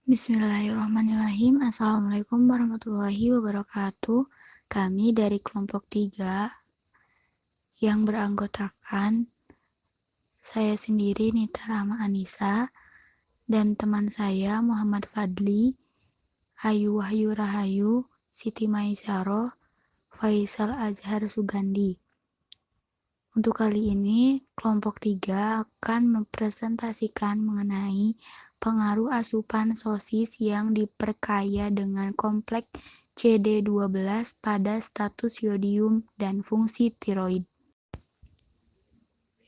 Bismillahirrahmanirrahim. Assalamualaikum warahmatullahi wabarakatuh. Kami dari kelompok 3 yang beranggotakan saya sendiri Nita Rahma Anissa dan teman saya Muhammad Fadli, Ayu Wahyu Rahayu, Siti Maisaroh, Faisal Azhar Sugandi. Untuk kali ini, kelompok 3 akan mempresentasikan mengenai pengaruh asupan sosis yang diperkaya dengan kompleks CD12 pada status yodium dan fungsi tiroid.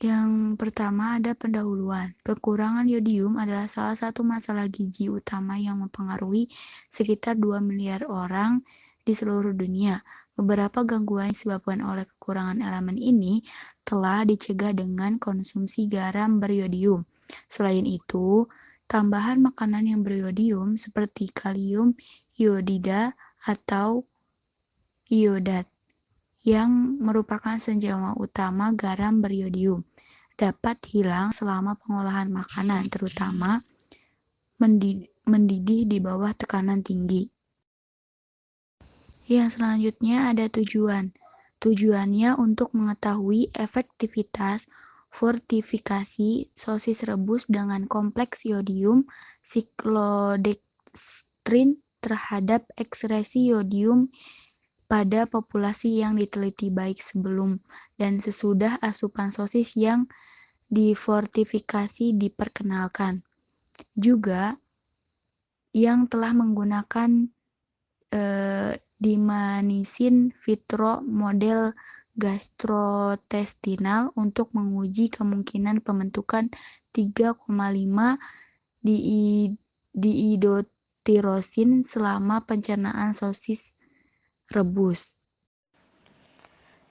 Yang pertama ada pendahuluan. Kekurangan yodium adalah salah satu masalah gizi utama yang mempengaruhi sekitar 2 miliar orang di seluruh dunia. Beberapa gangguan disebabkan oleh kekurangan elemen ini telah dicegah dengan konsumsi garam beryodium. Selain itu, tambahan makanan yang beryodium seperti kalium iodida atau iodat yang merupakan senyawa utama garam beryodium dapat hilang selama pengolahan makanan, terutama mendidih di bawah tekanan tinggi. Yang selanjutnya ada tujuan. Tujuannya untuk mengetahui efektivitas fortifikasi sosis rebus dengan kompleks yodium siklodextrin terhadap ekskresi yodium pada populasi yang diteliti baik sebelum dan sesudah asupan sosis yang difortifikasi diperkenalkan. Juga yang telah menggunakan dimanisin vitro model gastrointestinal untuk menguji kemungkinan pembentukan 3,5 diidotirosin selama pencernaan sosis rebus.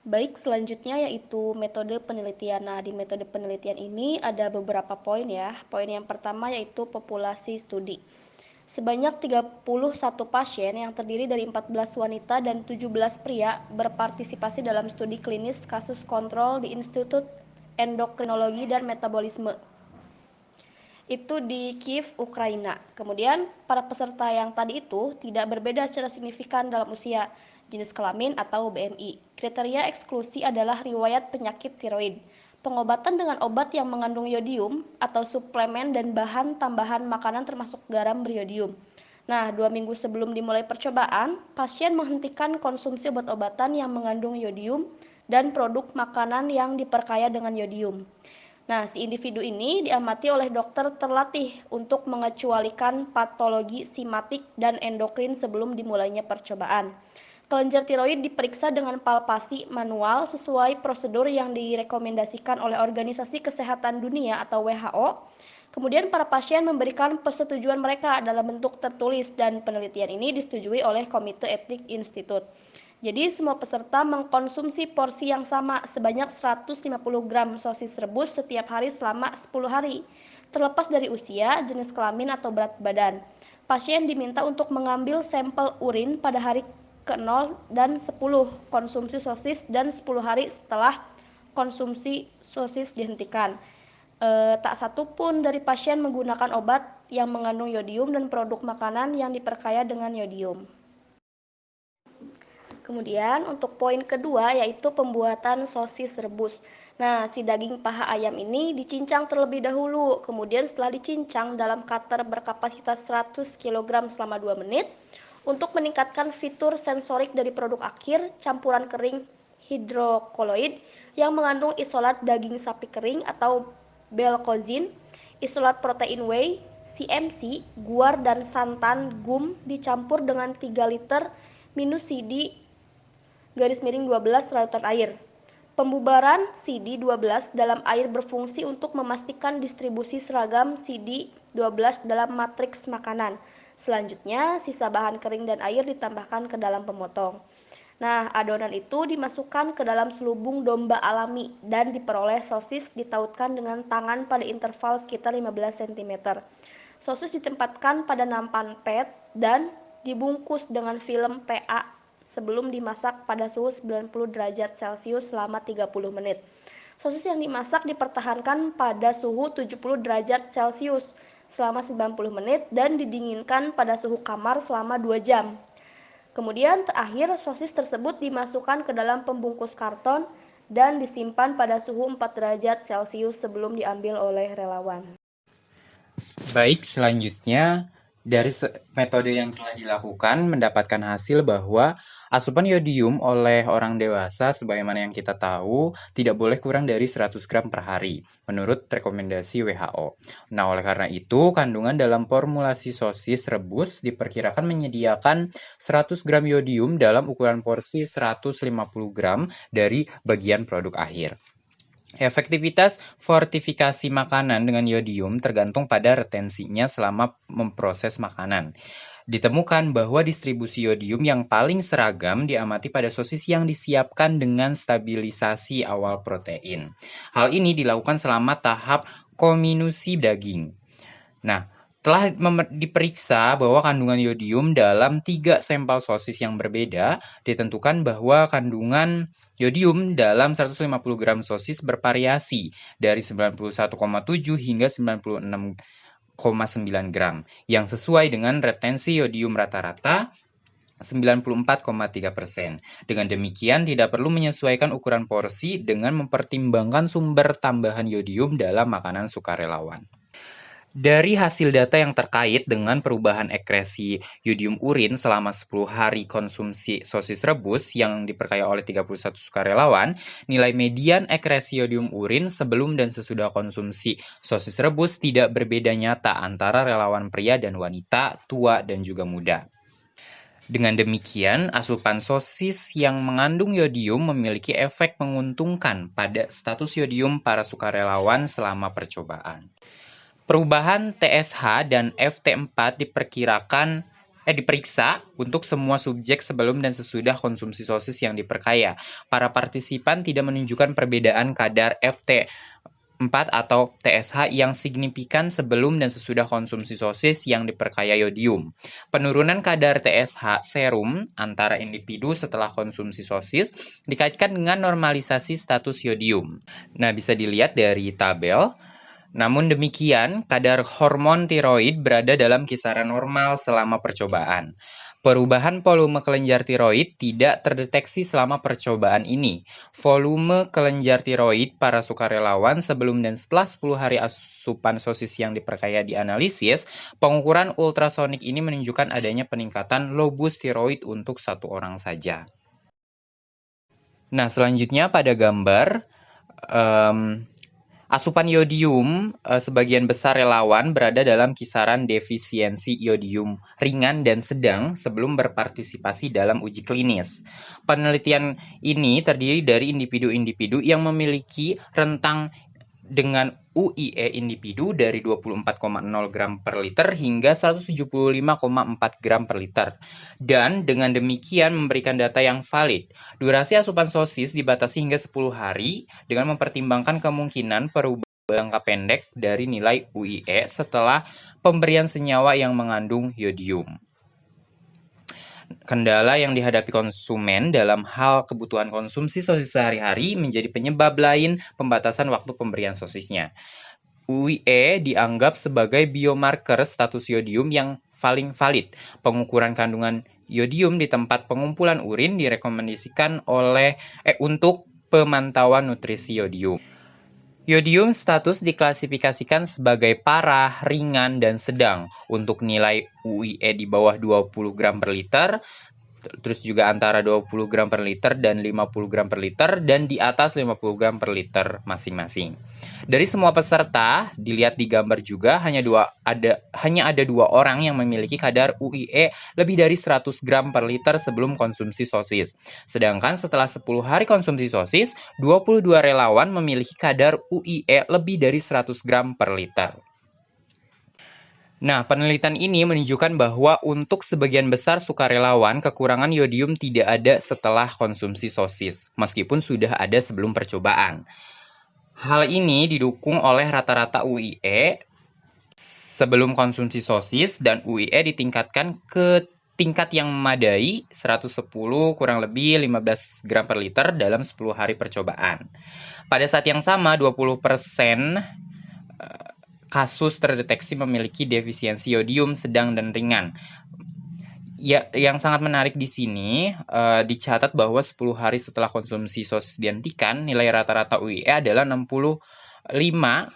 Baik, selanjutnya yaitu metode penelitian. Nah, di metode penelitian ini ada beberapa poin ya. Poin yang pertama yaitu populasi studi. Sebanyak 31 pasien yang terdiri dari 14 wanita dan 17 pria berpartisipasi dalam studi klinis kasus kontrol di Institut Endokrinologi dan Metabolisme. Itu di Kiev, Ukraina. Kemudian, para peserta yang tadi itu tidak berbeda secara signifikan dalam usia, jenis kelamin atau BMI. Kriteria eksklusi adalah riwayat penyakit tiroid, pengobatan dengan obat yang mengandung yodium atau suplemen dan bahan tambahan makanan termasuk garam beriodium. Nah, 2 minggu sebelum dimulai percobaan, pasien menghentikan konsumsi obat-obatan yang mengandung yodium dan produk makanan yang diperkaya dengan yodium. Nah, si individu ini diamati oleh dokter terlatih untuk mengecualikan patologi simatik dan endokrin sebelum dimulainya percobaan. Kelenjar tiroid diperiksa dengan palpasi manual sesuai prosedur yang direkomendasikan oleh Organisasi Kesehatan Dunia atau WHO. Kemudian para pasien memberikan persetujuan mereka dalam bentuk tertulis dan penelitian ini disetujui oleh Komite Etik Institut. Jadi semua peserta mengkonsumsi porsi yang sama sebanyak 150 gram sosis rebus setiap hari selama 10 hari, terlepas dari usia, jenis kelamin atau berat badan. Pasien diminta untuk mengambil sampel urin pada hari ke-0 dan 10 konsumsi sosis dan 10 hari setelah konsumsi sosis dihentikan. Tak satu pun dari pasien menggunakan obat yang mengandung yodium dan produk makanan yang diperkaya dengan yodium. Kemudian untuk poin kedua yaitu pembuatan sosis rebus. Nah, si daging paha ayam ini dicincang terlebih dahulu, kemudian setelah dicincang dalam cutter berkapasitas 100 kg selama 2 menit untuk meningkatkan fitur sensorik dari produk akhir campuran kering hidrokoloid yang mengandung isolat daging sapi kering atau belkozin, isolat protein whey, CMC, guar dan santan gum dicampur dengan 3 liter minus CD -12 lautan air. Pembubaran CD12 dalam air berfungsi untuk memastikan distribusi seragam CD12 dalam matriks makanan. Selanjutnya, sisa bahan kering dan air ditambahkan ke dalam pemotong. Nah, adonan itu dimasukkan ke dalam selubung domba alami dan diperoleh sosis ditautkan dengan tangan pada interval sekitar 15 cm. Sosis ditempatkan pada nampan PET dan dibungkus dengan film PA sebelum dimasak pada suhu 90 derajat Celcius selama 30 menit. Sosis yang dimasak dipertahankan pada suhu 70 derajat Celcius selama 90 menit dan didinginkan pada suhu kamar selama 2 jam. Kemudian terakhir sosis tersebut dimasukkan ke dalam pembungkus karton dan disimpan pada suhu 4 derajat Celcius sebelum diambil oleh relawan. Baik, selanjutnya dari metode yang telah dilakukan mendapatkan hasil bahwa asupan yodium oleh orang dewasa sebagaimana yang kita tahu tidak boleh kurang dari 100 gram per hari menurut rekomendasi WHO. Nah, oleh karena itu kandungan dalam formulasi sosis rebus diperkirakan menyediakan 100 gram yodium dalam ukuran porsi 150 gram dari bagian produk akhir. Efektivitas fortifikasi makanan dengan yodium tergantung pada retensinya selama memproses makanan. Ditemukan bahwa distribusi yodium yang paling seragam diamati pada sosis yang disiapkan dengan stabilisasi awal protein. Hal ini dilakukan selama tahap kominusi daging. Nah, telah diperiksa bahwa kandungan yodium dalam 3 sampel sosis yang berbeda, ditentukan bahwa kandungan yodium dalam 150 gram sosis bervariasi dari 91,7 hingga 96,9 gram, yang sesuai dengan retensi yodium rata-rata 94,3%. Dengan demikian, tidak perlu menyesuaikan ukuran porsi dengan mempertimbangkan sumber tambahan yodium dalam makanan sukarelawan. Dari hasil data yang terkait dengan perubahan ekresi yodium urin selama 10 hari konsumsi sosis rebus yang diperkaya oleh 31 sukarelawan, nilai median ekresi yodium urin sebelum dan sesudah konsumsi sosis rebus tidak berbeda nyata antara relawan pria dan wanita, tua dan juga muda. Dengan demikian, asupan sosis yang mengandung yodium memiliki efek menguntungkan pada status yodium para sukarelawan selama percobaan. Perubahan TSH dan FT4 diperiksa untuk semua subjek sebelum dan sesudah konsumsi sosis yang diperkaya. Para partisipan tidak menunjukkan perbedaan kadar FT4 atau TSH yang signifikan sebelum dan sesudah konsumsi sosis yang diperkaya yodium. Penurunan kadar TSH serum antara individu setelah konsumsi sosis dikaitkan dengan normalisasi status yodium. Nah, bisa dilihat dari tabel. Namun demikian, kadar hormon tiroid berada dalam kisaran normal selama percobaan. Perubahan volume kelenjar tiroid tidak terdeteksi selama percobaan ini. Volume kelenjar tiroid para sukarelawan sebelum dan setelah 10 hari asupan sosis yang diperkaya dianalisis, pengukuran ultrasonik ini menunjukkan adanya peningkatan lobus tiroid untuk satu orang saja. Nah, selanjutnya pada gambar, asupan yodium sebagian besar relawan berada dalam kisaran defisiensi yodium ringan dan sedang sebelum berpartisipasi dalam uji klinis. Penelitian ini terdiri dari individu-individu yang memiliki rentang dengan UIE individu dari 24,0 gram per liter hingga 175,4 gram per liter. Dan dengan demikian memberikan data yang valid. Durasi asupan sosis dibatasi hingga 10 hari dengan mempertimbangkan kemungkinan perubahan jangka pendek dari nilai UIE setelah pemberian senyawa yang mengandung yodium. Kendala yang dihadapi konsumen dalam hal kebutuhan konsumsi sosis sehari-hari menjadi penyebab lain pembatasan waktu pemberian sosisnya. UIE dianggap sebagai biomarker status yodium yang paling valid. Pengukuran kandungan yodium di tempat pengumpulan urin direkomendasikan untuk pemantauan nutrisi yodium. Yodium status diklasifikasikan sebagai parah, ringan, dan sedang. Untuk nilai UIE di bawah 20 gram per liter, terus juga antara 20 gram per liter dan 50 gram per liter, dan di atas 50 gram per liter masing-masing. Dari semua peserta, dilihat di gambar juga, hanya ada 2 orang yang memiliki kadar UIE lebih dari 100 gram per liter sebelum konsumsi sosis. Sedangkan setelah 10 hari konsumsi sosis, 22 relawan memiliki kadar UIE lebih dari 100 gram per liter. Nah, penelitian ini menunjukkan bahwa untuk sebagian besar sukarelawan, kekurangan yodium tidak ada setelah konsumsi sosis, meskipun sudah ada sebelum percobaan. Hal ini didukung oleh rata-rata UIE sebelum konsumsi sosis dan UIE ditingkatkan ke tingkat yang memadai 110 kurang lebih 15 gram per liter dalam 10 hari percobaan. Pada saat yang sama, 20% kasus terdeteksi memiliki defisiensi yodium sedang dan ringan. Ya, yang sangat menarik di sini dicatat bahwa 10 hari setelah konsumsi sosis dihentikan, nilai rata-rata UIE adalah 65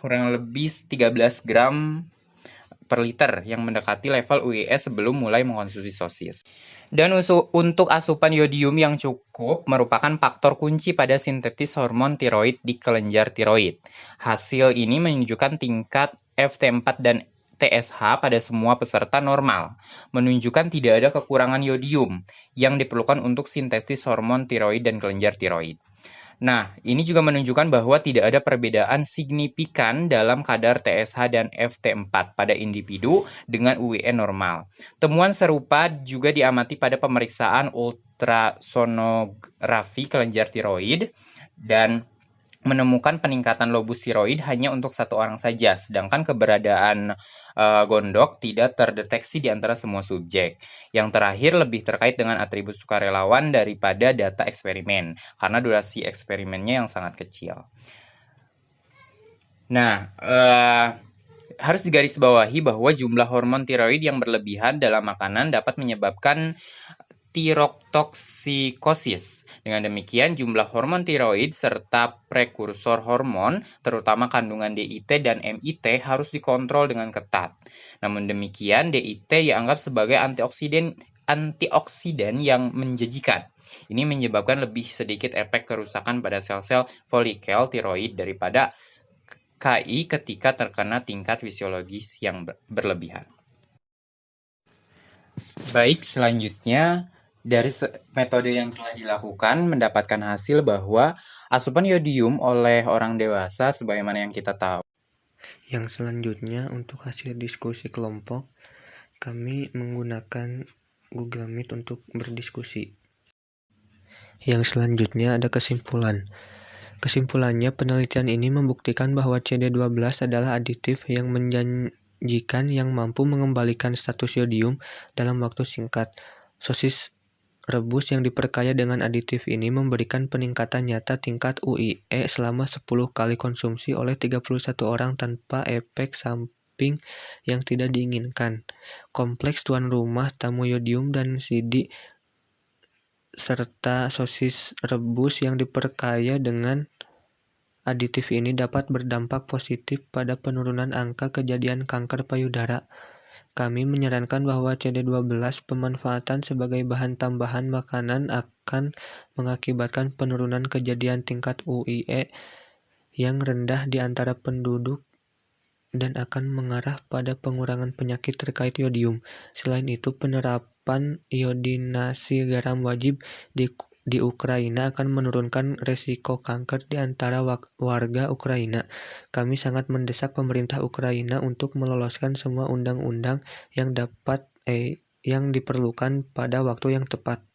kurang lebih 13 gram per liter yang mendekati level UIE sebelum mulai mengkonsumsi sosis. Dan untuk asupan yodium yang cukup merupakan faktor kunci pada sintetis hormon tiroid di kelenjar tiroid. Hasil ini menunjukkan tingkat FT4 dan TSH pada semua peserta normal, menunjukkan tidak ada kekurangan yodium yang diperlukan untuk sintetis hormon tiroid dan kelenjar tiroid. Nah, ini juga menunjukkan bahwa tidak ada perbedaan signifikan dalam kadar TSH dan FT4 pada individu dengan UIE normal. Temuan serupa juga diamati pada pemeriksaan ultrasonografi kelenjar tiroid dan menemukan peningkatan lobus tiroid hanya untuk satu orang saja, sedangkan keberadaan gondok tidak terdeteksi di antara semua subjek. Yang terakhir lebih terkait dengan atribut sukarelawan daripada data eksperimen, karena durasi eksperimennya yang sangat kecil. Nah, harus digarisbawahi bahwa jumlah hormon tiroid yang berlebihan dalam makanan dapat menyebabkan tirotoksikosis. Dengan demikian, jumlah hormon tiroid serta prekursor hormon, terutama kandungan DIT dan MIT, harus dikontrol dengan ketat. Namun demikian, DIT dianggap sebagai antioksidan yang menjanjikan. Ini menyebabkan lebih sedikit efek kerusakan pada sel-sel folikel tiroid daripada KI ketika terkena tingkat fisiologis yang berlebihan. Baik, selanjutnya dari metode yang telah dilakukan mendapatkan hasil bahwa asupan yodium oleh orang dewasa sebagaimana yang kita tahu. Yang selanjutnya untuk hasil diskusi kelompok, kami menggunakan Google Meet untuk berdiskusi. Yang selanjutnya ada kesimpulan. Kesimpulannya, penelitian ini membuktikan bahwa CD12 adalah aditif yang menjanjikan yang mampu mengembalikan status yodium dalam waktu singkat. Sosis rebus yang diperkaya dengan aditif ini memberikan peningkatan nyata tingkat UIE selama 10 kali konsumsi oleh 31 orang tanpa efek samping yang tidak diinginkan. Kompleks tuan rumah tamu yodium dan CD serta sosis rebus yang diperkaya dengan aditif ini dapat berdampak positif pada penurunan angka kejadian kanker payudara. Kami menyarankan bahwa CD12 pemanfaatan sebagai bahan tambahan makanan akan mengakibatkan penurunan kejadian tingkat UIE yang rendah di antara penduduk dan akan mengarah pada pengurangan penyakit terkait yodium. Selain itu, penerapan iodinasi garam wajib di Ukraina akan menurunkan resiko kanker di antara warga Ukraina. Kami sangat mendesak pemerintah Ukraina untuk meloloskan semua undang-undang yang diperlukan pada waktu yang tepat.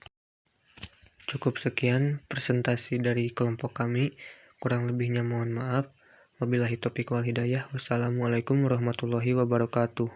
Cukup sekian presentasi dari kelompok kami. Kurang lebihnya mohon maaf. Wabillahi taufiq wal hidayah. Wassalamualaikum warahmatullahi wabarakatuh.